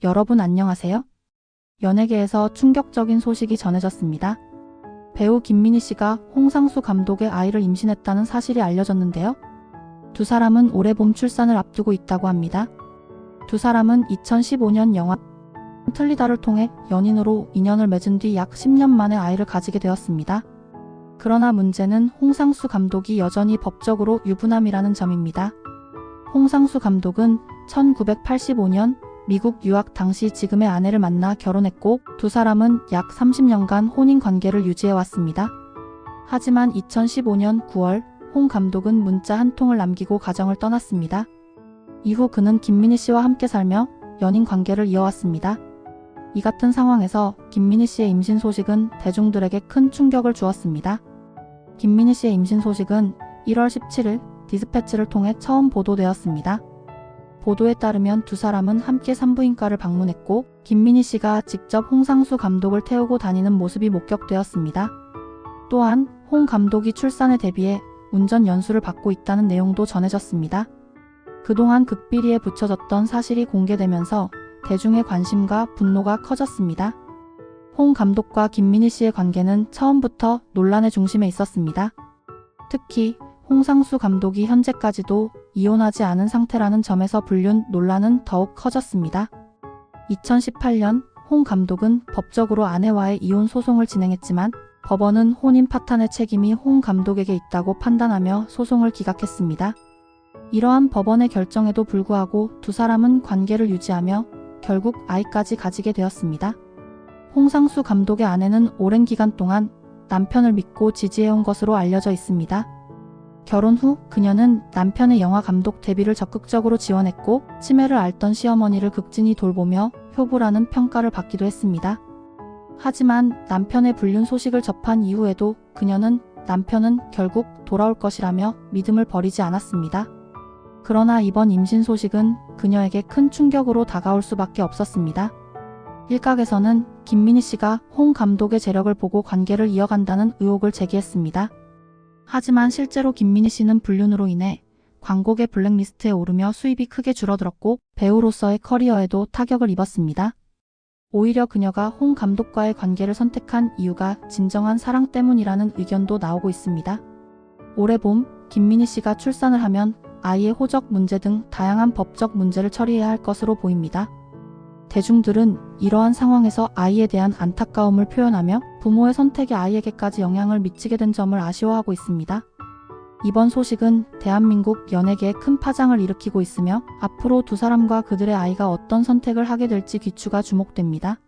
여러분 안녕하세요? 연예계에서 충격적인 소식이 전해졌습니다. 배우 김민희 씨가 홍상수 감독의 아이를 임신했다는 사실이 알려졌는데요. 두 사람은 올해 봄 출산을 앞두고 있다고 합니다. 두 사람은 2015년 영화 틀리다를 통해 연인으로 인연을 맺은 뒤 약 10년 만에 아이를 가지게 되었습니다. 그러나 문제는 홍상수 감독이 여전히 법적으로 유부남이라는 점입니다. 홍상수 감독은 1985년 미국 유학 당시 지금의 아내를 만나 결혼했고 두 사람은 약 30년간 혼인 관계를 유지해왔습니다. 하지만 2015년 9월 홍 감독은 문자 한 통을 남기고 가정을 떠났습니다. 이후 그는 김민희 씨와 함께 살며 연인 관계를 이어왔습니다. 이 같은 상황에서 김민희 씨의 임신 소식은 대중들에게 큰 충격을 주었습니다. 김민희 씨의 임신 소식은 1월 17일 디스패치를 통해 처음 보도되었습니다. 보도에 따르면 두 사람은 함께 산부인과를 방문했고 김민희 씨가 직접 홍상수 감독을 태우고 다니는 모습이 목격되었습니다. 또한 홍 감독이 출산에 대비해 운전 연수를 받고 있다는 내용도 전해졌습니다. 그동안 극비리에 붙여졌던 사실이 공개되면서 대중의 관심과 분노가 커졌습니다. 홍 감독과 김민희 씨의 관계는 처음부터 논란의 중심에 있었습니다. 특히 홍상수 감독이 현재까지도 이혼하지 않은 상태라는 점에서 불륜 논란은 더욱 커졌습니다. 2018년 홍 감독은 법적으로 아내와의 이혼 소송을 진행했지만 법원은 혼인 파탄의 책임이 홍 감독에게 있다고 판단하며 소송을 기각했습니다. 이러한 법원의 결정에도 불구하고 두 사람은 관계를 유지하며 결국 아이까지 가지게 되었습니다. 홍상수 감독의 아내는 오랜 기간 동안 남편을 믿고 지지해온 것으로 알려져 있습니다. 결혼 후 그녀는 남편의 영화 감독 데뷔를 적극적으로 지원했고 치매를 앓던 시어머니를 극진히 돌보며 효부라는 평가를 받기도 했습니다. 하지만 남편의 불륜 소식을 접한 이후에도 그녀는 남편은 결국 돌아올 것이라며 믿음을 버리지 않았습니다. 그러나 이번 임신 소식은 그녀에게 큰 충격으로 다가올 수밖에 없었습니다. 일각에서는 김민희 씨가 홍 감독의 재력을 보고 관계를 이어간다는 의혹을 제기했습니다. 하지만 실제로 김민희 씨는 불륜으로 인해 광고계 블랙리스트에 오르며 수입이 크게 줄어들었고 배우로서의 커리어에도 타격을 입었습니다. 오히려 그녀가 홍 감독과의 관계를 선택한 이유가 진정한 사랑 때문이라는 의견도 나오고 있습니다. 올해 봄 김민희 씨가 출산을 하면 아이의 호적 문제 등 다양한 법적 문제를 처리해야 할 것으로 보입니다. 대중들은 이러한 상황에서 아이에 대한 안타까움을 표현하며 부모의 선택이 아이에게까지 영향을 미치게 된 점을 아쉬워하고 있습니다. 이번 소식은 대한민국 연예계에 큰 파장을 일으키고 있으며 앞으로 두 사람과 그들의 아이가 어떤 선택을 하게 될지 귀추가 주목됩니다.